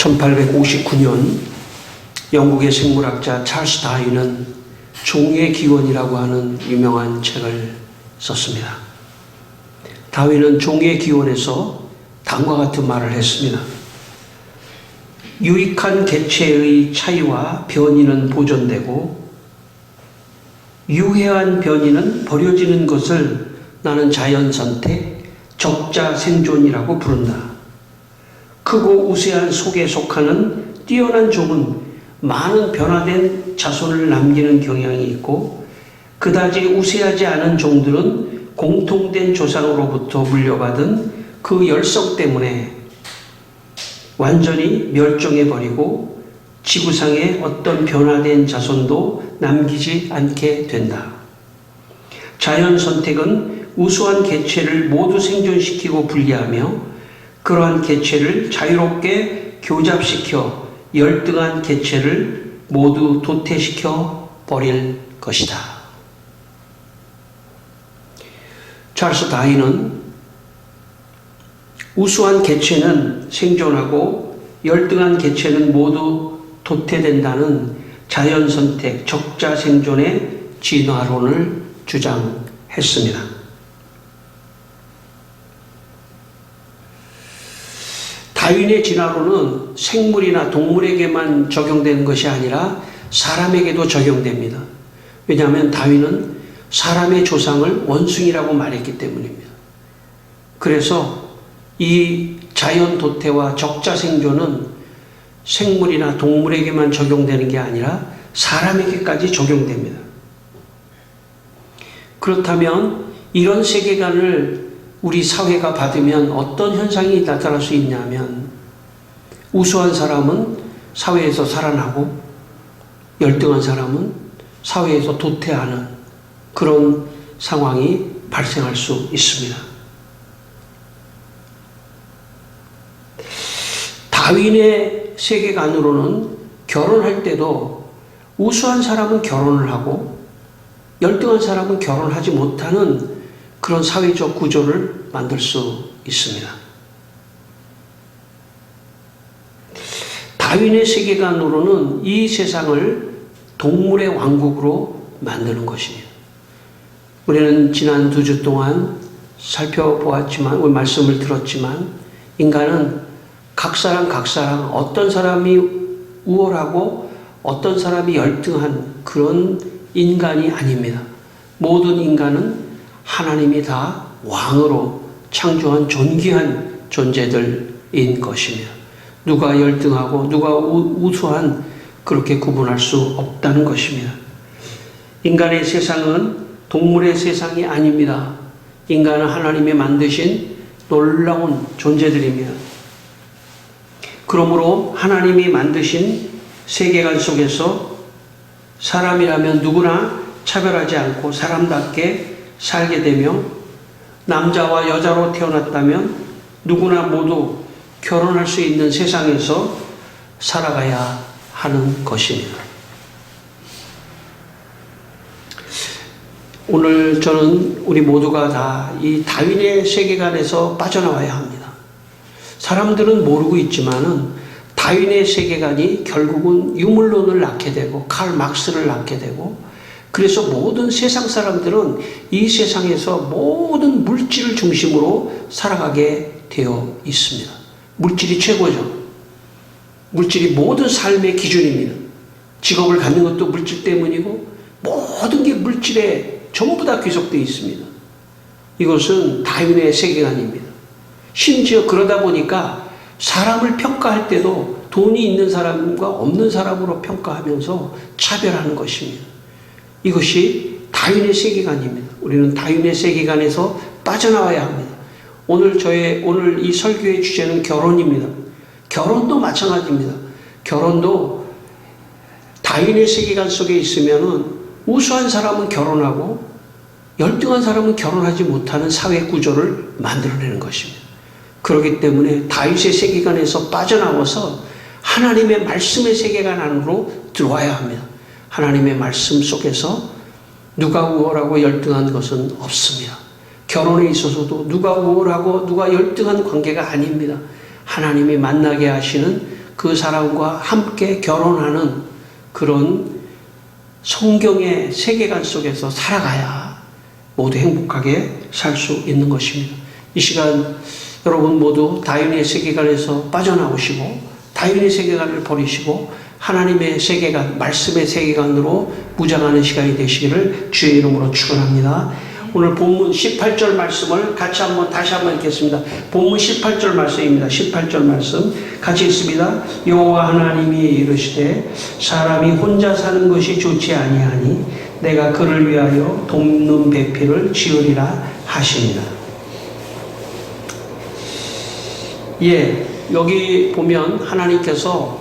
1859년 영국의 생물학자 찰스 다윈은 종의 기원이라고 하는 유명한 책을 썼습니다. 다윈은 종의 기원에서 다음과 같은 말을 했습니다. 유익한 개체의 차이와 변이는 보존되고 유해한 변이는 버려지는 것을 나는 자연선택, 적자생존이라고 부른다. 크고 우세한 속에 속하는 뛰어난 종은 많은 변화된 자손을 남기는 경향이 있고 그다지 우세하지 않은 종들은 공통된 조상으로부터 물려받은 그 열성 때문에 완전히 멸종해버리고 지구상에 어떤 변화된 자손도 남기지 않게 된다. 자연 선택은 우수한 개체를 모두 생존시키고 분리하며 그러한 개체를 자유롭게 교잡시켜 열등한 개체를 모두 도태시켜 버릴 것이다. 찰스 다윈은 우수한 개체는 생존하고 열등한 개체는 모두 도태된다는 자연선택, 적자생존의 진화론을 주장했습니다. 다윈의 진화론은 생물이나 동물에게만 적용되는 것이 아니라 사람에게도 적용됩니다. 왜냐하면 다윈은 사람의 조상을 원숭이라고 말했기 때문입니다. 그래서 이 자연 도태와 적자 생존은 생물이나 동물에게만 적용되는 게 아니라 사람에게까지 적용됩니다. 그렇다면 이런 세계관을 우리 사회가 받으면 어떤 현상이 나타날 수 있냐면 우수한 사람은 사회에서 살아나고 열등한 사람은 사회에서 도태하는 그런 상황이 발생할 수 있습니다. 다윈의 세계관으로는 결혼할 때도 우수한 사람은 결혼을 하고 열등한 사람은 결혼하지 못하는 그런 사회적 구조를 만들 수 있습니다. 다윈의 세계관으로는 이 세상을 동물의 왕국으로 만드는 것입니다. 우리는 지난 2주 동안 살펴보았지만, 우리 말씀을 들었지만, 인간은 각 사람 어떤 사람이 우월하고 어떤 사람이 열등한 그런 인간이 아닙니다. 모든 인간은 하나님이 다 왕으로 창조한 존귀한 존재들인 것이며 누가 열등하고 누가 우수한 그렇게 구분할 수 없다는 것입니다. 인간의 세상은 동물의 세상이 아닙니다. 인간은 하나님이 만드신 놀라운 존재들입니다. 그러므로 하나님이 만드신 세계관 속에서 사람이라면 누구나 차별하지 않고 사람답게 살게 되며 남자와 여자로 태어났다면 누구나 모두 결혼할 수 있는 세상에서 살아가야 하는 것입니다. 오늘 저는 우리 모두가 다 이 다윈의 세계관에서 빠져나와야 합니다. 사람들은 모르고 있지만은 다윈의 세계관이 결국은 유물론을 낳게 되고 칼 막스를 낳게 되고 그래서 모든 세상 사람들은 이 세상에서 모든 물질을 중심으로 살아가게 되어 있습니다. 물질이 최고죠. 물질이 모든 삶의 기준입니다. 직업을 갖는 것도 물질 때문이고 모든 게 물질에 전부 다 귀속되어 있습니다. 이것은 다윈의 세계관입니다. 심지어 그러다 보니까 사람을 평가할 때도 돈이 있는 사람과 없는 사람으로 평가하면서 차별하는 것입니다. 이것이 다윈의 세계관입니다. 우리는 다윈의 세계관에서 빠져나와야 합니다. 오늘 이 설교의 주제는 결혼입니다. 결혼도 마찬가지입니다. 결혼도 다윈의 세계관 속에 있으면은 우수한 사람은 결혼하고 열등한 사람은 결혼하지 못하는 사회 구조를 만들어내는 것입니다. 그렇기 때문에 다윗의 세계관에서 빠져나와서 하나님의 말씀의 세계관 안으로 들어와야 합니다. 하나님의 말씀 속에서 누가 우월하고 열등한 것은 없습니다. 결혼에 있어서도 누가 우월하고 누가 열등한 관계가 아닙니다. 하나님이 만나게 하시는 그 사람과 함께 결혼하는 그런 성경의 세계관 속에서 살아가야 모두 행복하게 살 수 있는 것입니다. 이 시간 여러분 모두 다윈의 세계관에서 빠져나오시고 다윈의 세계관을 버리시고 하나님의 세계관, 말씀의 세계관으로 무장하는 시간이 되시기를 주의 이름으로 축원합니다. 오늘 본문 18절 말씀을 같이 다시 한번 읽겠습니다. 본문 18절 말씀입니다. 18절 말씀 같이 읽습니다. 여호와 하나님이 이르시되 사람이 혼자 사는 것이 좋지 아니하니 내가 그를 위하여 돕는 배필을 지으리라 하시니라. 예, 여기 보면 하나님께서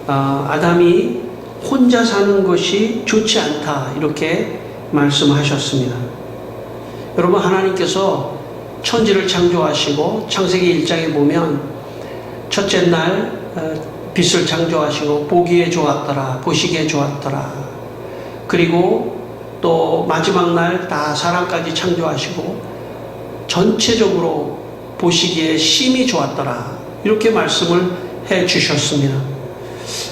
아담이 혼자 사는 것이 좋지 않다 이렇게 말씀하셨습니다. 여러분, 하나님께서 천지를 창조하시고 창세기 1장에 보면 첫째 날 빛을 창조하시고 보기에 좋았더라, 보시기에 좋았더라. 그리고 또 마지막 날 다 사람까지 창조하시고 전체적으로 보시기에 심히 좋았더라 이렇게 말씀을 해 주셨습니다.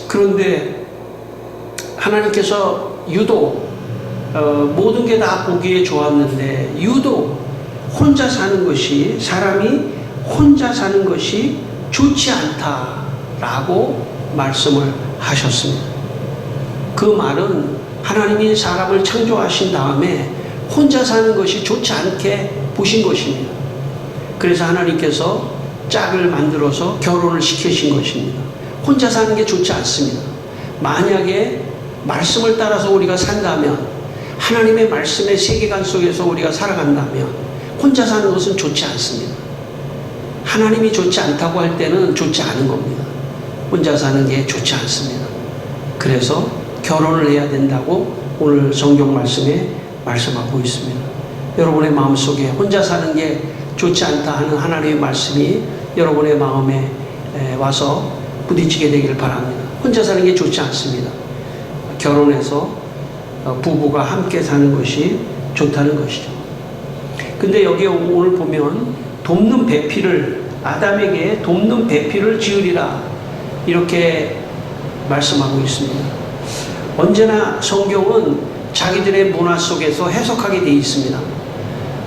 그런데 하나님께서 유독 모든 게 다 보기에 좋았는데 유독 혼자 사는 것이, 사람이 혼자 사는 것이 좋지 않다라고 말씀을 하셨습니다. 그 말은 하나님이 사람을 창조하신 다음에 혼자 사는 것이 좋지 않게 보신 것입니다. 그래서 하나님께서 짝을 만들어서 결혼을 시키신 것입니다. 혼자 사는 게 좋지 않습니다. 만약에 말씀을 따라서 우리가 산다면, 하나님의 말씀의 세계관 속에서 우리가 살아간다면 혼자 사는 것은 좋지 않습니다. 하나님이 좋지 않다고 할 때는 좋지 않은 겁니다. 혼자 사는 게 좋지 않습니다. 그래서 결혼을 해야 된다고 오늘 성경 말씀에 말씀하고 있습니다. 여러분의 마음속에 혼자 사는 게 좋지 않다 하는 하나님의 말씀이 여러분의 마음에 와서 부딪히게 되기를 바랍니다. 혼자 사는 게 좋지 않습니다. 결혼해서 부부가 함께 사는 것이 좋다는 것이죠. 근데 여기 오늘 보면 돕는 배필을, 아담에게 돕는 배필을 지으리라 이렇게 말씀하고 있습니다. 언제나 성경은 자기들의 문화 속에서 해석하게 되어 있습니다.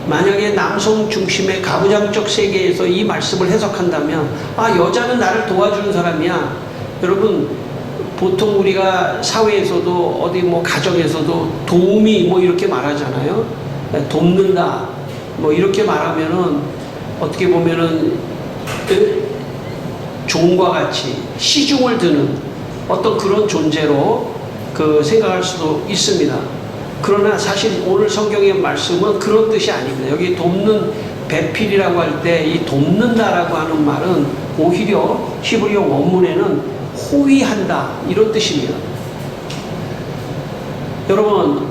만약에 남성 중심의 가부장적 세계에서 이 말씀을 해석한다면, 여자는 나를 도와주는 사람이야. 여러분, 보통 우리가 사회에서도 어디 가정에서도 도움이 이렇게 말하잖아요. 돕는다 이렇게 말하면은 어떻게 보면은 종과 같이 시중을 드는 어떤 그런 존재로 생각할 수도 있습니다. 그러나 사실 오늘 성경의 말씀은 그런 뜻이 아닙니다. 여기 돕는 배필이라고 할 때 이 돕는다라고 하는 말은 오히려 히브리어 원문에는 호위한다 이런 뜻입니다. 여러분,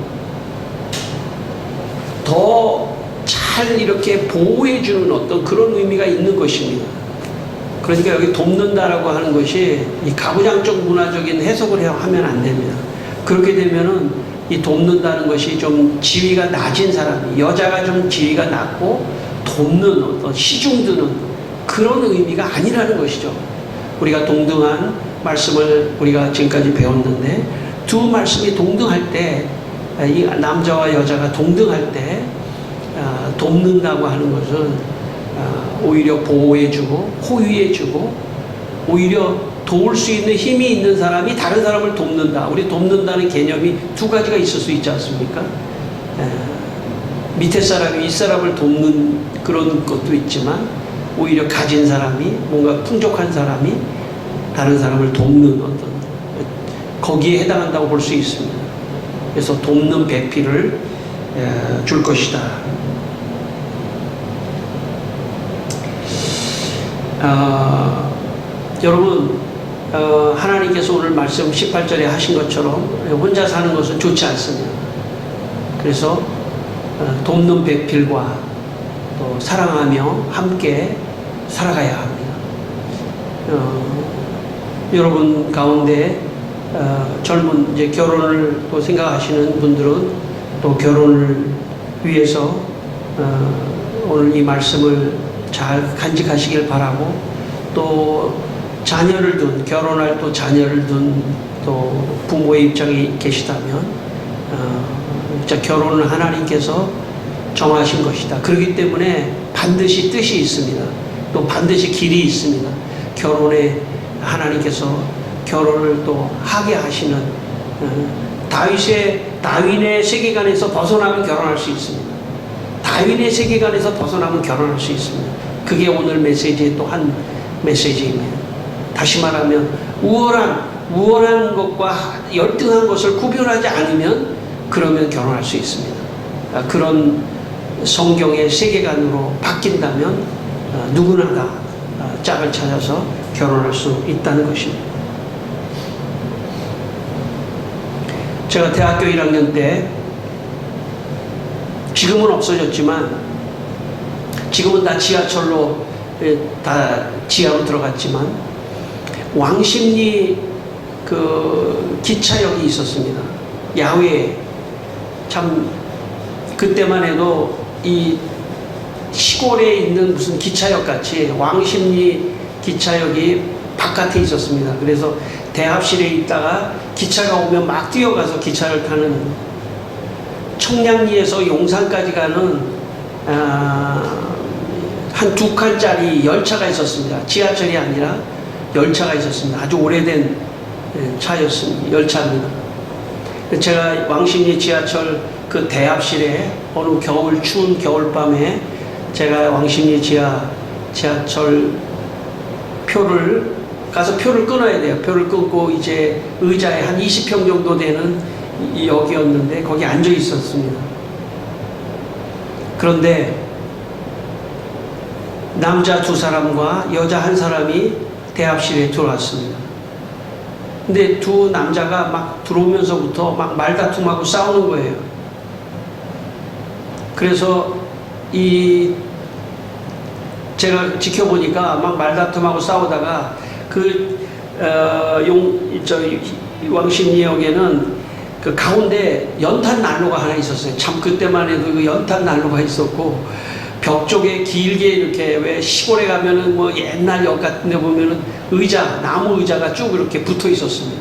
더 잘 이렇게 보호해주는 어떤 그런 의미가 있는 것입니다. 그러니까 여기 돕는다라고 하는 것이 이 가부장적 문화적인 해석을 하면 안 됩니다. 그렇게 되면은 이 돕는다는 것이 좀 지위가 낮은 사람, 여자가 좀 지위가 낮고 돕는 어떤 시중드는 그런 의미가 아니라는 것이죠. 우리가 동등한 말씀을 우리가 지금까지 배웠는데, 두 말씀이 동등할 때, 이 남자와 여자가 동등할 때 돕는다고 하는 것은 오히려 보호해주고 호위해주고 오히려 도울 수 있는 힘이 있는 사람이 다른 사람을 돕는다. 우리 돕는다는 개념이 두 가지가 있을 수 있지 않습니까? 밑에 사람이 윗사람을 돕는 그런 것도 있지만 오히려 가진 사람이, 뭔가 풍족한 사람이 다른 사람을 돕는 어떤 거기에 해당한다고 볼 수 있습니다. 그래서 돕는 배필을 줄 것이다. 여러분, 하나님께서 오늘 말씀 18절에 하신 것처럼 혼자 사는 것은 좋지 않습니다. 그래서 돕는 배필과 또 사랑하며 함께 살아가야 합니다. 여러분 가운데 젊은 이제 결혼을 또 생각하시는 분들은 또 결혼을 위해서 오늘 이 말씀을 잘 간직하시길 바라고, 또 자녀를 둔, 결혼할 또 자녀를 둔 또 부모의 입장에 계시다면 결혼을 하나님께서 정하신 것이다. 그렇기 때문에 반드시 뜻이 있습니다. 또 반드시 길이 있습니다. 결혼에 하나님께서 결혼을 또 하게 하시는 다윈의 세계관에서 벗어나면 결혼할 수 있습니다. 다윈의 세계관에서 벗어나면 결혼할 수 있습니다. 그게 오늘 메시지의 또 한 메시지입니다. 다시 말하면 우월한 것과 열등한 것을 구별하지 않으면 그러면 결혼할 수 있습니다. 그런 성경의 세계관으로 바뀐다면 누구나가 짝을 찾아서 결혼할 수 있다는 것입니다. 제가 대학교 1학년 때, 지금은 없어졌지만, 지금은 다 지하철로 다 지하로 들어갔지만, 왕십리 그 기차역이 있었습니다. 야외에. 참 그때만 해도 이 시골에 있는 무슨 기차역 같이 왕십리 기차역이 바깥에 있었습니다. 그래서 대합실에 있다가 기차가 오면 막 뛰어가서 기차를 타는, 청량리에서 용산까지 가는 한 2칸짜리 열차가 있었습니다. 지하철이 아니라 열차가 있었습니다. 아주 오래된 열차입니다. 제가 왕십리 지하철 그 대합실에 어느 추운 겨울밤에 제가 왕십리 지하철 표를 끊어야 돼요. 표를 끊고 이제 의자에 한 20평 정도 되는 역이었는데 거기 앉아 있었습니다. 그런데 남자 2사람과 여자 1사람이 대합실에 들어왔습니다. 근데 두 남자가 막 들어오면서부터 막 말다툼하고 싸우는 거예요. 그래서 제가 지켜보니까 막 말다툼하고 싸우다가 왕십리역에는 그 가운데 연탄 난로가 하나 있었어요. 참 그때만 해도 그 연탄 난로가 있었고, 벽 쪽에 길게 이렇게, 왜 시골에 가면은 뭐 옛날 역 같은 데 보면은 나무 의자가 쭉 이렇게 붙어 있었습니다.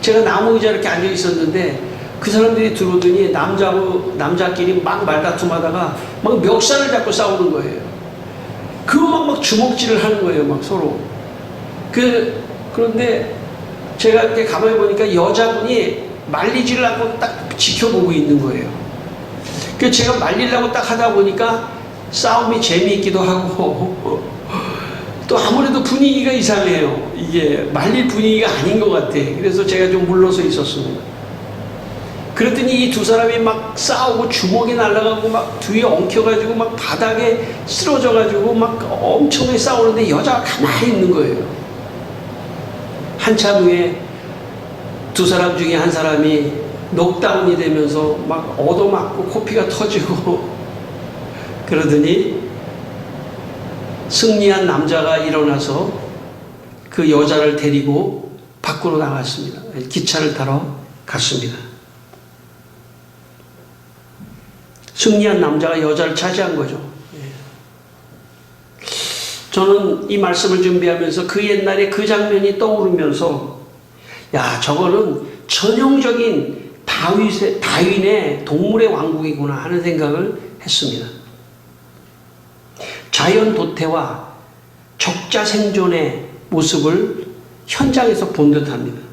제가 나무 의자 이렇게 앉아 있었는데 그 사람들이 들어오더니 남자끼리 막 말다툼하다가 막 멱살을 잡고 싸우는 거예요. 그거 막 주먹질을 하는 거예요, 막 서로. 그런데 제가 이렇게 가만히 보니까 여자분이 말리지를 않고 딱 지켜보고 있는 거예요. 그래서 제가 말리려고 딱 하다 보니까 싸움이 재미있기도 하고 또 아무래도 분위기가 이상해요. 이게 말릴 분위기가 아닌 것 같아. 그래서 제가 좀 물러서 있었습니다. 그랬더니 이 2사람이 막 싸우고 주먹이 날아가고 막 뒤에 엉켜가지고 막 바닥에 쓰러져가지고 막 엄청나게 싸우는데 여자가 가만히 있는 거예요. 한참 후에 2사람 중에 1사람이 녹다운이 되면서 막 얻어맞고 코피가 터지고 그러더니 승리한 남자가 일어나서 그 여자를 데리고 밖으로 나갔습니다. 기차를 타러 갔습니다. 승리한 남자가 여자를 차지한 거죠. 저는 이 말씀을 준비하면서 그 옛날에 그 장면이 떠오르면서, 야, 저거는 전형적인 다윈의 동물의 왕국이구나 하는 생각을 했습니다. 자연 도태와 적자 생존의 모습을 현장에서 본 듯합니다.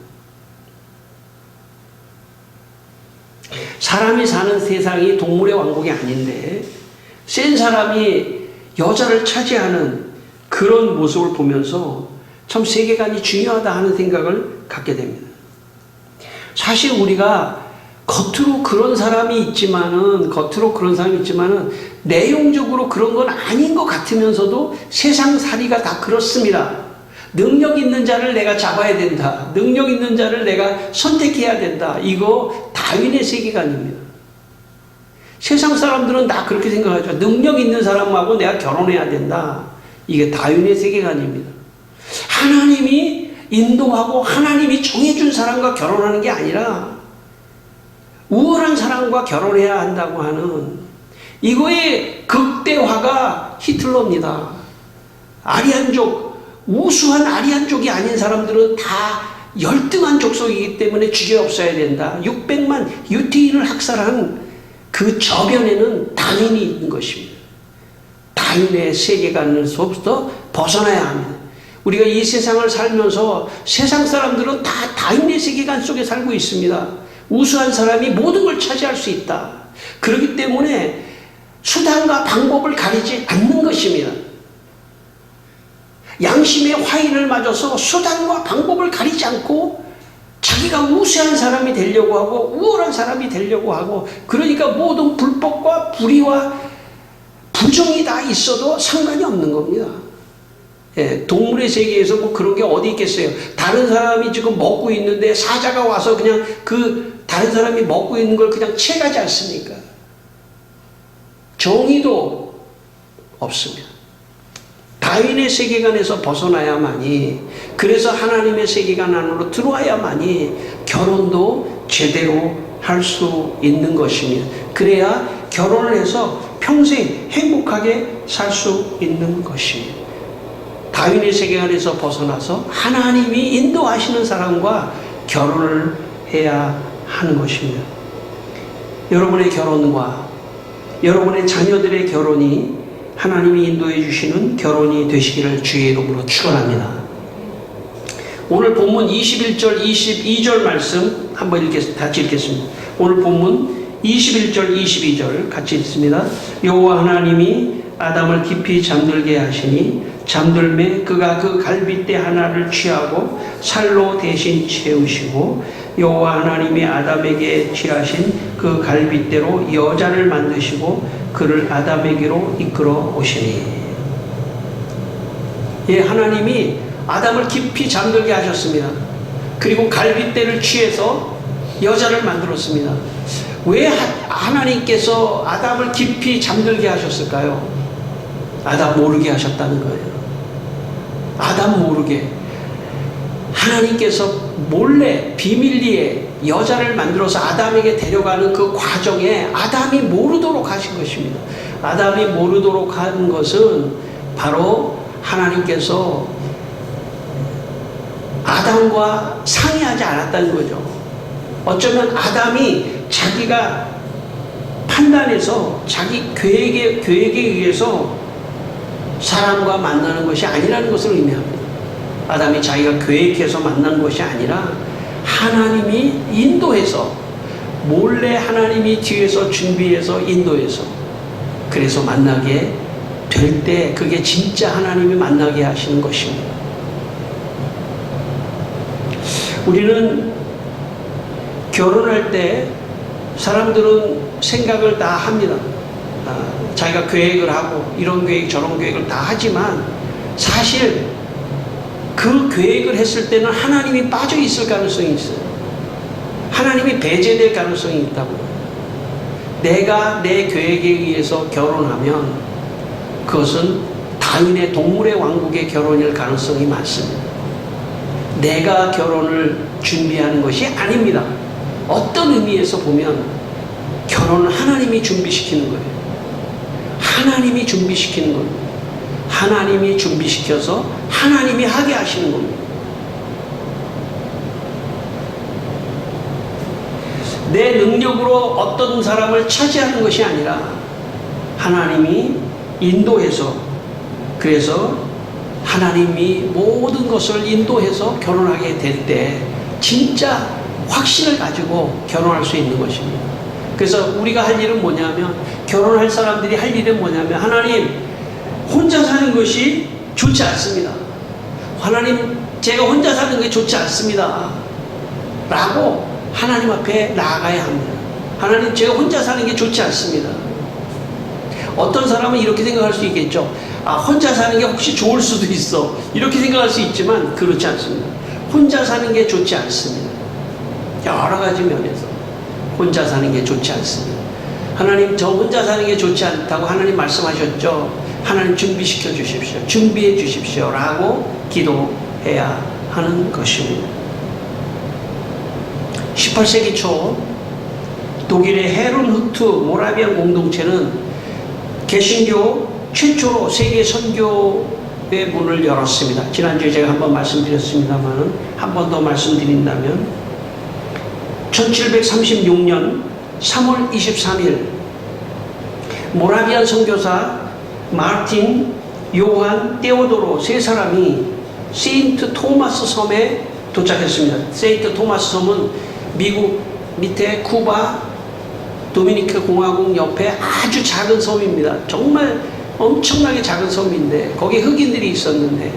사람이 사는 세상이 동물의 왕국이 아닌데 센 사람이 여자를 차지하는 그런 모습을 보면서 참 세계관이 중요하다 하는 생각을 갖게 됩니다. 사실 우리가 겉으로 그런 사람이 있지만은 내용적으로 그런 건 아닌 것 같으면서도 세상살이가 다 그렇습니다. 능력 있는 자를 내가 잡아야 된다. 능력 있는 자를 내가 선택해야 된다. 이거 다윈의 세계관입니다. 세상 사람들은 다 그렇게 생각하죠. 능력 있는 사람하고 내가 결혼해야 된다. 이게 다윈의 세계관입니다. 하나님이 인도하고 하나님이 정해준 사람과 결혼하는 게 아니라 우월한 사람과 결혼해야 한다고 하는 이거의 극대화가 히틀러입니다. 아리안족 우수한 아리안족이 아닌 사람들은 다 열등한 족속이기 때문에 주저없어야 된다. 600만 유태인을 학살한 그 저변에는 다윈이 있는 것입니다. 다윈의 세계관에서부터 벗어나야 합니다. 우리가 이 세상을 살면서 세상 사람들은 다 다윈의 세계관 속에 살고 있습니다. 우수한 사람이 모든 걸 차지할 수 있다. 그렇기 때문에 수단과 방법을 가리지 않는 것입니다. 양심의 화인을 맞아서 수단과 방법을 가리지 않고 자기가 우수한 사람이 되려고 하고 우월한 사람이 되려고 하고, 그러니까 모든 불법과 불의와 부정이 다 있어도 상관이 없는 겁니다. 예, 동물의 세계에서 뭐 그런 게 어디 있겠어요. 다른 사람이 지금 먹고 있는데 사자가 와서 그냥 그 다른 사람이 먹고 있는 걸 그냥 채가지 않습니까? 정의도 없습니다. 다윈의 세계관에서 벗어나야만이, 그래서 하나님의 세계관 안으로 들어와야만이 결혼도 제대로 할 수 있는 것입니다. 그래야 결혼을 해서 평생 행복하게 살 수 있는 것입니다. 다윈의 세계관에서 벗어나서 하나님이 인도하시는 사람과 결혼을 해야 하는 것입니다. 여러분의 결혼과 여러분의 자녀들의 결혼이 하나님이 인도해 주시는 결혼이 되시기를 주의 이름으로 축원합니다. 오늘 본문 21절 22절 말씀 한번 같이 읽겠습니다. 오늘 본문 21절 22절 같이 읽습니다. 여호와 하나님이 아담을 깊이 잠들게 하시니 잠들매 그가 그 갈빗대 하나를 취하고 살로 대신 채우시고, 여호와 하나님이 아담에게 취하신 그 갈빗대로 여자를 만드시고 그를 아담에게로 이끌어 오시니. 예, 하나님이 아담을 깊이 잠들게 하셨습니다. 그리고 갈빗대를 취해서 여자를 만들었습니다. 왜 하나님께서 아담을 깊이 잠들게 하셨을까요? 아담 모르게 하셨다는 거예요. 아담 모르게 하나님께서 몰래 비밀리에 여자를 만들어서 아담에게 데려가는 그 과정에 아담이 모르도록 하신 것입니다. 아담이 모르도록 한 것은 바로 하나님께서 아담과 상의하지 않았다는 거죠. 어쩌면 아담이 자기가 판단해서 자기 계획에 의해서 사람과 만나는 것이 아니라는 것을 의미합니다. 아담이 자기가 계획해서 만난 것이 아니라 하나님이 인도해서, 몰래 하나님이 뒤에서 준비해서 인도해서, 그래서 만나게 될 때 그게 진짜 하나님이 만나게 하시는 것입니다. 우리는 결혼할 때 사람들은 생각을 다 합니다. 자기가 계획을 하고 이런 계획 저런 계획을 다 하지만 사실 그 계획을 했을 때는 하나님이 빠져 있을 가능성이 있어요. 하나님이 배제될 가능성이 있다고요. 내가 내 계획에 의해서 결혼하면 그것은 다윈의 동물의 왕국의 결혼일 가능성이 많습니다. 내가 결혼을 준비하는 것이 아닙니다. 어떤 의미에서 보면 결혼은 하나님이 준비시키는 거예요. 하나님이 준비시키는 겁니다. 하나님이 준비시켜서 하나님이 하게 하시는 겁니다. 내 능력으로 어떤 사람을 차지하는 것이 아니라 하나님이 인도해서, 그래서 하나님이 모든 것을 인도해서 결혼하게 될 때 진짜 확신을 가지고 결혼할 수 있는 것입니다. 그래서 우리가 할 일은 뭐냐면, 결혼할 사람들이 할 일은 뭐냐면, 하나님, 혼자 사는 것이 좋지 않습니다. 하나님, 제가 혼자 사는 게 좋지 않습니다. 라고 하나님 앞에 나아가야 합니다. 하나님, 제가 혼자 사는 게 좋지 않습니다. 어떤 사람은 이렇게 생각할 수 있겠죠. 혼자 사는 게 혹시 좋을 수도 있어. 이렇게 생각할 수 있지만 그렇지 않습니다. 혼자 사는 게 좋지 않습니다. 여러 가지 면에서 혼자 사는 게 좋지 않습니다. 하나님, 저 혼자 사는 게 좋지 않다고 하나님 말씀하셨죠. 하나님 준비시켜 주십시오. 준비해 주십시오. 라고 기도해야 하는 것입니다. 18세기 초 독일의 헤룬후트 모라비안 공동체는 개신교 최초로 세계 선교 문을 열었습니다. 지난주에 제가 한번 말씀드렸습니다만 한 번 더 말씀드린다면 1736년 3월 23일 모라비안 선교사 마르틴, 요한, 테오도로 세 사람이 세인트 토마스 섬에 도착했습니다. 세인트 토마스 섬은 미국 밑에 쿠바 도미니카 공화국 옆에 아주 작은 섬입니다. 정말 엄청나게 작은 섬인데 거기에 흑인들이 있었는데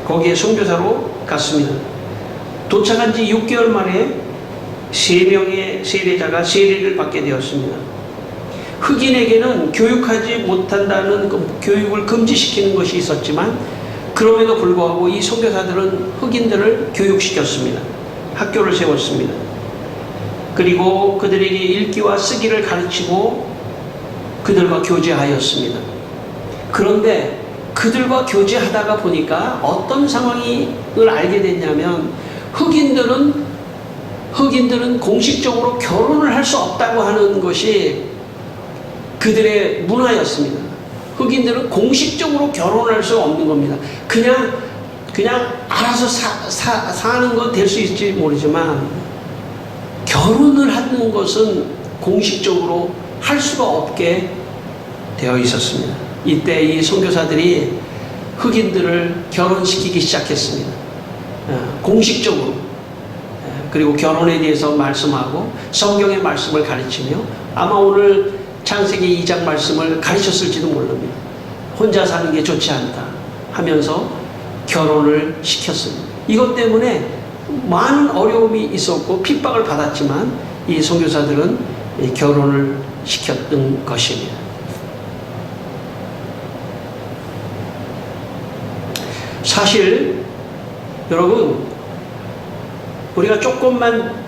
거기에 선교사로 갔습니다. 도착한 지 6개월 만에 3명의 세례자가 세례를 받게 되었습니다. 흑인에게는 교육하지 못한다는 교육을 금지시키는 것이 있었지만 그럼에도 불구하고 이 선교사들은 흑인들을 교육시켰습니다. 학교를 세웠습니다. 그리고 그들에게 읽기와 쓰기를 가르치고 그들과 교제하였습니다. 그런데 그들과 교제하다가 보니까 어떤 상황을 알게 됐냐면 흑인들은 공식적으로 결혼을 할 수 없다고 하는 것이 그들의 문화였습니다. 흑인들은 공식적으로 결혼할 수 없는 겁니다. 그냥 알아서 사는 건 될 수 있을지 모르지만 결혼을 하는 것은 공식적으로 할 수가 없게 되어 있었습니다. 이때 이 선교사들이 흑인들을 결혼시키기 시작했습니다. 공식적으로. 그리고 결혼에 대해서 말씀하고 성경의 말씀을 가르치며 아마 오늘 창세기 2장 말씀을 가르쳤을지도 모릅니다. 혼자 사는 게 좋지 않다 하면서 결혼을 시켰습니다. 이것 때문에 많은 어려움이 있었고 핍박을 받았지만 이 선교사들은 결혼을 시켰던 것입니다. 사실 여러분 우리가 조금만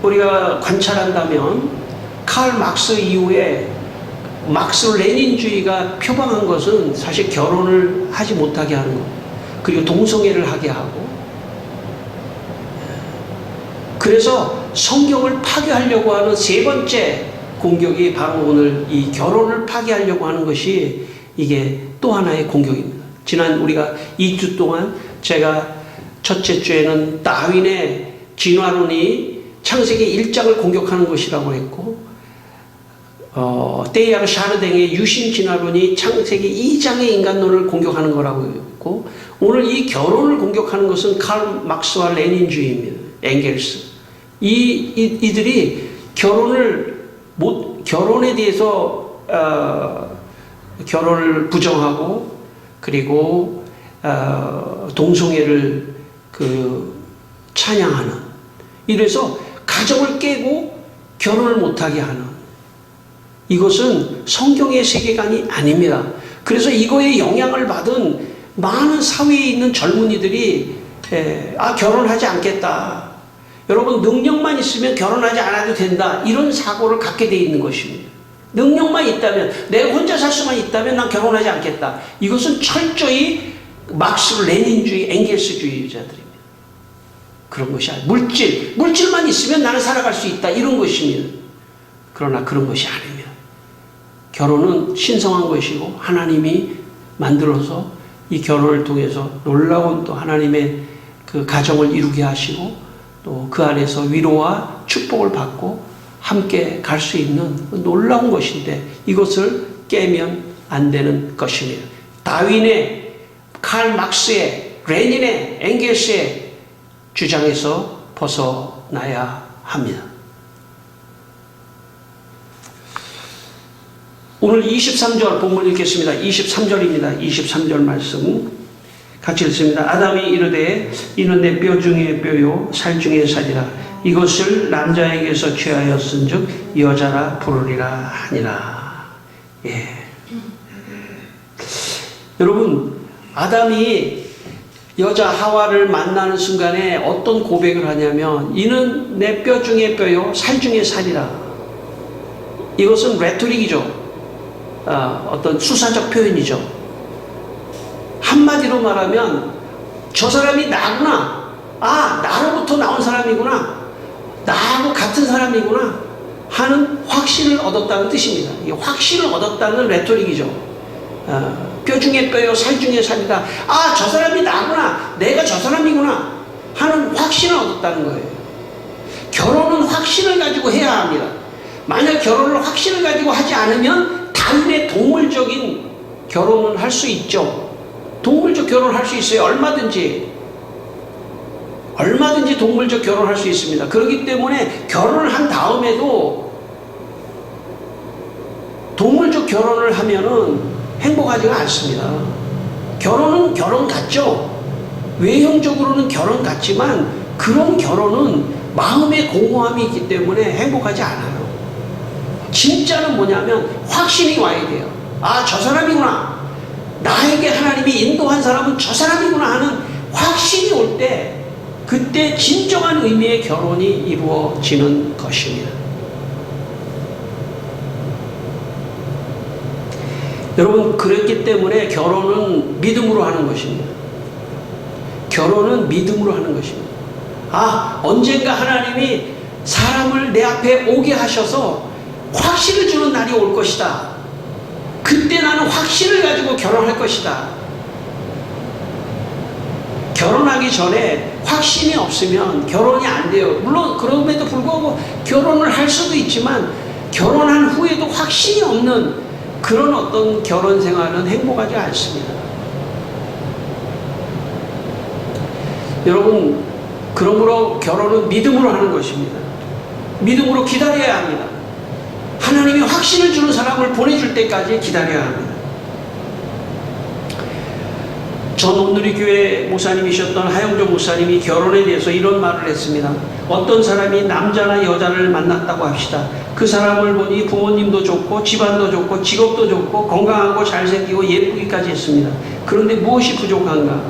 우리가 관찰한다면 칼 막스 이후에 막스 레닌주의가 표방한 것은 사실 결혼을 하지 못하게 하는 것, 그리고 동성애를 하게 하고, 그래서 성경을 파괴하려고 하는 세 번째 공격이 바로 오늘 이 결혼을 파괴하려고 하는 것이 이게 또 하나의 공격입니다. 지난 우리가 2주 동안 제가 첫째 주에는 다윈의 진화론이 창세기 1장을 공격하는 것이라고 했고, 테이아르 샤르댕의 유신 진화론이 창세기 2장의 인간론을 공격하는 거라고 했고, 오늘 이 결혼을 공격하는 것은 칼 막스와 레닌주의입니다. 엥겔스. 이들이 결혼에 대해서 결혼을 부정하고 그리고 동성애를 찬양하는, 이래서 가정을 깨고 결혼을 못하게 하는, 이것은 성경의 세계관이 아닙니다. 그래서 이거에 영향을 받은 많은 사회에 있는 젊은이들이 결혼하지 않겠다, 여러분 능력만 있으면 결혼하지 않아도 된다, 이런 사고를 갖게 돼 있는 것입니다. 능력만 있다면, 내가 혼자 살 수만 있다면 난 결혼하지 않겠다. 이것은 철저히 막스 레닌주의, 엥겔스주의자들입니다. 그런 것이 아니에요. 물질만 있으면 나는 살아갈 수 있다, 이런 것입니다. 그러나 그런 것이 아닙니다. 결혼은 신성한 것이고 하나님이 만들어서 이 결혼을 통해서 놀라운 또 하나님의 그 가정을 이루게 하시고 또 그 안에서 위로와 축복을 받고 함께 갈 수 있는 놀라운 것인데 이것을 깨면 안 되는 것입니다. 다윈의, 칼 막스의, 레닌의, 엥겔스의 주장에서 벗어나야 합니다. 오늘 23절 본문 읽겠습니다. 23절입니다. 23절 말씀 같이 읽습니다. 아담이 이르되 이는 내 뼈 중에 뼈요 살 중에 살이라. 이것을 남자에게서 취하였은즉 여자라 부르리라 하니라. 예. 여러분, 아담이 여자 하와를 만나는 순간에 어떤 고백을 하냐면 이는 내 뼈 중에 뼈요 살 중에 살이라. 이것은 레토릭이죠. 어떤 수사적 표현이죠. 한마디로 말하면 저 사람이 나구나, 나로부터 나온 사람이구나, 나하고 같은 사람이구나 하는 확신을 얻었다는 뜻입니다. 이 확신을 얻었다는 레토릭이죠. 뼈 중에 뼈요 살 중에 살이다. 아, 저 사람이 나구나, 내가 저 사람이구나 하는 확신을 얻었다는 거예요. 결혼은 확신을 가지고 해야 합니다. 만약 결혼을 확신을 가지고 하지 않으면 다윈의 동물적인 결혼을 할 수 있죠. 동물적 결혼을 할 수 있어요. 얼마든지 동물적 결혼을 할 수 있습니다. 그렇기 때문에 결혼을 한 다음에도 동물적 결혼을 하면은 행복하지가 않습니다. 결혼은 결혼 같죠. 외형적으로는 결혼 같지만 그런 결혼은 마음의 공허함이 있기 때문에 행복하지 않아요. 진짜는 뭐냐면 확신이 와야 돼요. 아, 저 사람이구나. 나에게 하나님이 인도한 사람은 저 사람이구나 하는 확신이 올 때, 그때 진정한 의미의 결혼이 이루어지는 것입니다. 여러분, 그랬기 때문에 결혼은 믿음으로 하는 것입니다. 결혼은 믿음으로 하는 것입니다. 아, 언젠가 하나님이 사람을 내 앞에 오게 하셔서 확신을 주는 날이 올 것이다. 그때 나는 확신을 가지고 결혼할 것이다. 결혼하기 전에 확신이 없으면 결혼이 안 돼요. 물론 그럼에도 불구하고 결혼을 할 수도 있지만 결혼한 후에도 확신이 없는 그런 어떤 결혼 생활은 행복하지 않습니다. 여러분, 그러므로 결혼은 믿음으로 하는 것입니다. 믿음으로 기다려야 합니다. 하나님이 확신을 주는 사람을 보내줄 때까지 기다려야 합니다. 전 온누리교회 목사님이셨던 하영조 목사님이 결혼에 대해서 이런 말을 했습니다. 어떤 사람이 남자나 여자를 만났다고 합시다. 그 사람을 보니 부모님도 좋고 집안도 좋고 직업도 좋고 건강하고 잘생기고 예쁘기까지 했습니다. 그런데 무엇이 부족한가?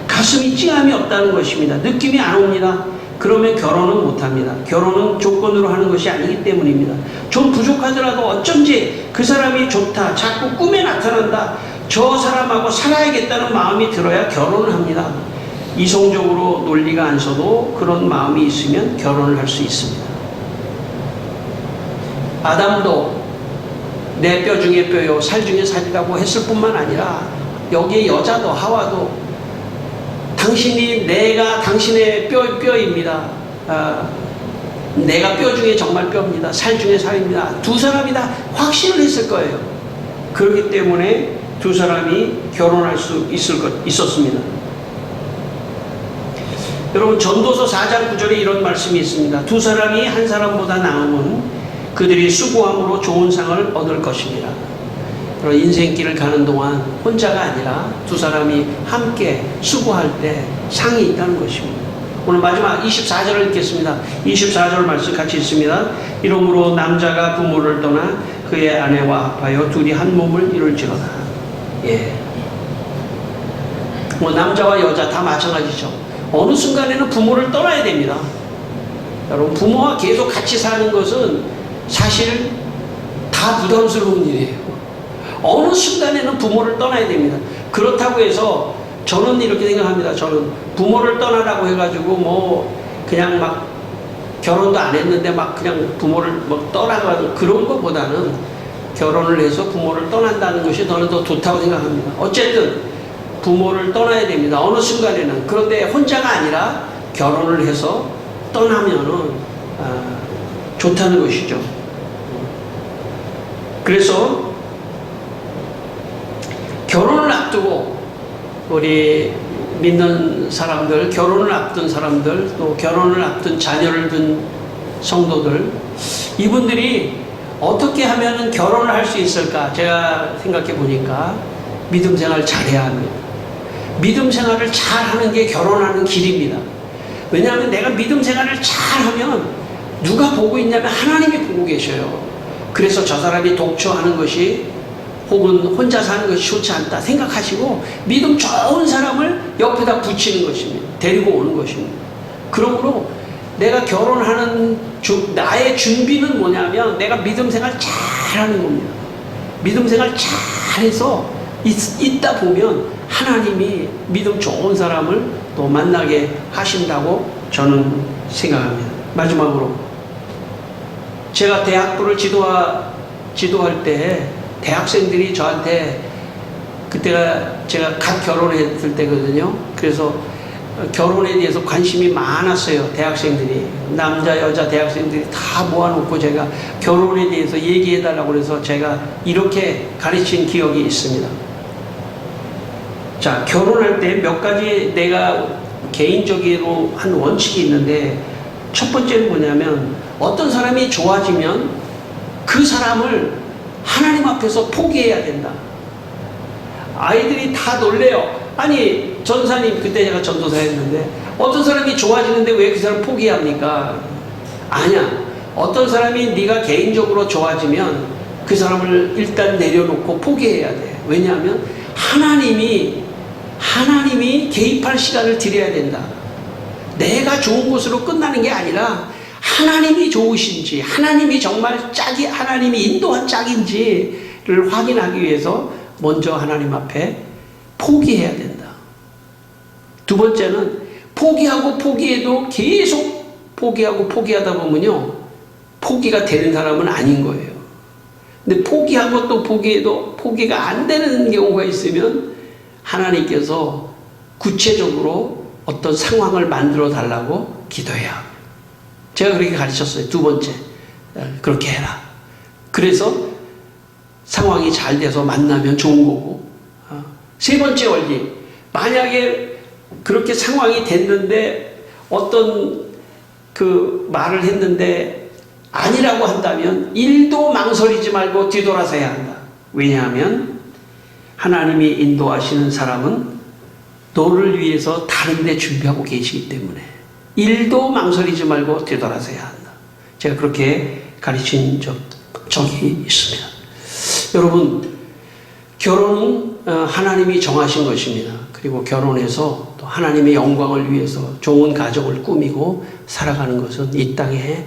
가슴이 찡함이 없다는 것입니다. 느낌이 안 옵니다. 그러면 결혼은 못합니다. 결혼은 조건으로 하는 것이 아니기 때문입니다. 좀 부족하더라도 어쩐지 그 사람이 좋다, 자꾸 꿈에 나타난다, 저 사람하고 살아야겠다는 마음이 들어야 결혼을 합니다. 이성적으로 논리가 안 서도 그런 마음이 있으면 결혼을 할 수 있습니다. 아담도 내 뼈 중에 뼈요 살 중에 살이라고 했을 뿐만 아니라 여기에 여자도 하와도 당신이 내가 당신의 뼈입니다. 내가 뼈 중에 정말 뼈입니다. 살 중에 살입니다. 두 사람이 다 확신을 했을 거예요. 그렇기 때문에 두 사람이 결혼할 수 있었습니다. 여러분, 전도서 4장 9절에 이런 말씀이 있습니다. 두 사람이 한 사람보다 나음은 그들이 수고함으로 좋은 상을 얻을 것입니다. 인생길을 가는 동안 혼자가 아니라 두 사람이 함께 수고할 때 상이 있다는 것입니다. 오늘 마지막 24절을 읽겠습니다. 24절 말씀 같이 읽습니다. 이러므로 남자가 부모를 떠나 그의 아내와 합하여 둘이 한 몸을 이룰지로다. 예. 뭐 남자와 여자 다 마찬가지죠. 어느 순간에는 부모를 떠나야 됩니다. 여러분, 부모와 계속 같이 사는 것은 사실 다 부담스러운 일이에요. 어느 순간에는 부모를 떠나야 됩니다. 그렇다고 해서 저는 이렇게 생각합니다. 저는 부모를 떠나라고 해가지고 뭐 그냥 막 결혼도 안 했는데 막 그냥 부모를 뭐 떠나가지고 그런 것보다는 결혼을 해서 부모를 떠난다는 것이 저는 더 좋다고 생각합니다. 어쨌든 부모를 떠나야 됩니다. 어느 순간에는. 그런데 혼자가 아니라 결혼을 해서 떠나면은 좋다는 것이죠. 그래서 결혼을 앞두고 우리 믿는 사람들, 결혼을 앞둔 사람들, 또 결혼을 앞둔 자녀를 둔 성도들, 이분들이 어떻게 하면 결혼을 할 수 있을까? 제가 생각해 보니까 믿음 생활을 잘해야 합니다. 믿음 생활을 잘하는 게 결혼하는 길입니다. 왜냐하면 내가 믿음 생활을 잘하면 누가 보고 있냐면 하나님이 보고 계셔요. 그래서 저 사람이 독초하는 것이 혹은 혼자 사는 것이 좋지 않다 생각하시고 믿음 좋은 사람을 옆에다 붙이는 것입니다. 데리고 오는 것입니다. 그러므로 내가 결혼하는 나의 준비는 뭐냐면 내가 믿음 생활 잘하는 겁니다. 믿음 생활 잘해서 있다 보면 하나님이 믿음 좋은 사람을 또 만나게 하신다고 저는 생각합니다. 마지막으로 제가 대학부를 지도할 때 대학생들이 저한테 그때가 제가 갓 결혼했을 때거든요. 그래서 결혼에 대해서 관심이 많았어요. 대학생들이, 남자 여자 대학생들이 다 모아놓고 제가 결혼에 대해서 얘기해달라고 그래서 제가 이렇게 가르친 기억이 있습니다. 자, 결혼할 때 몇 가지 내가 개인적으로 한 원칙이 있는데, 첫 번째는 뭐냐면 어떤 사람이 좋아지면 그 사람을 하나님 앞에서 포기해야 된다. 아이들이 다 놀래요. 아니, 전사님, 그때 제가 전도사 했는데 어떤 사람이 좋아지는데 왜 그 사람 포기합니까? 아니야. 어떤 사람이 네가 개인적으로 좋아지면 그 사람을 일단 내려놓고 포기해야 돼. 왜냐하면 하나님이 개입할 시간을 드려야 된다. 내가 좋은 것으로 끝나는 게 아니라 하나님이 좋으신지, 하나님이 정말 하나님이 인도한 짝인지를 확인하기 위해서 먼저 하나님 앞에 포기해야 된다. 두 번째는 포기하고 포기해도 계속 포기하고 포기하다 보면요, 포기가 되는 사람은 아닌 거예요. 근데 포기하고 또 포기해도 포기가 안 되는 경우가 있으면 하나님께서 구체적으로 어떤 상황을 만들어 달라고 기도해야 합니다. 제가 그렇게 가르쳤어요. 두 번째, 그렇게 해라. 그래서 상황이 잘 돼서 만나면 좋은 거고, 세 번째 원리, 만약에 그렇게 상황이 됐는데 어떤 그 말을 했는데 아니라고 한다면 일도 망설이지 말고 뒤돌아서야 한다. 왜냐하면 하나님이 인도하시는 사람은 너를 위해서 다른 데 준비하고 계시기 때문에 일도 망설이지 말고 뒤돌아서야 한다. 제가 그렇게 가르친 적이 있습니다. 여러분, 결혼은 하나님이 정하신 것입니다. 그리고 결혼해서 또 하나님의 영광을 위해서 좋은 가정을 꾸미고 살아가는 것은 이 땅에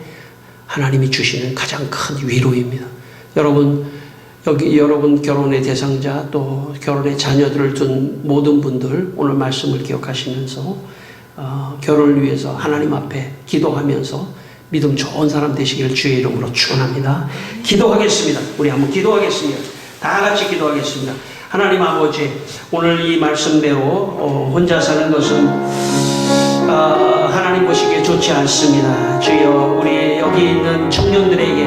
하나님이 주시는 가장 큰 위로입니다. 여러분 결혼의 대상자, 또 결혼의 자녀들을 둔 모든 분들 오늘 말씀을 기억하시면서 결혼을 위해서 하나님 앞에 기도하면서 믿음 좋은 사람 되시길 주의 이름으로 축원합니다. 기도하겠습니다. 우리 한번 기도하겠습니다. 다 같이 기도하겠습니다. 하나님 아버지, 오늘 이 말씀대로 혼자 사는 것은 하나님 보시기에 좋지 않습니다. 주여, 우리 여기 있는 청년들에게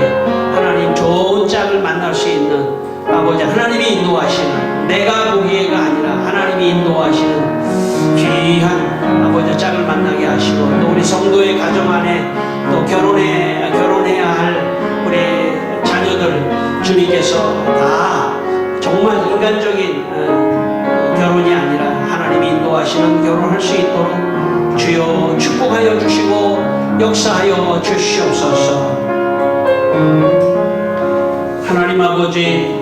하나님 좋은 짝을 만날 수 있는 아버지, 하나님이 인도하시는, 내가 보기에가 아니라 하나님이 인도하시는 귀한 아버지 짝을 만나게 하시고, 또 우리 성도의 가정 안에 또 결혼해야 할 우리 자녀들 주님께서 다 정말 인간적인 결혼이 아니라 하나님이 인도하시는 결혼할 수 있도록 주여 축복하여 주시고 역사하여 주시옵소서. 하나님 아버지,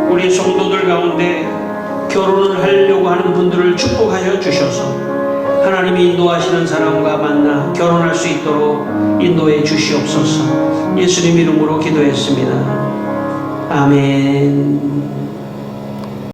우리 성도들 가운데 결혼을 하려고 하는 분들을 축복하여 주셔서 하나님이 인도하시는 사람과 만나 결혼할 수 있도록 인도해 주시옵소서. 예수님 이름으로 기도했습니다. 아멘.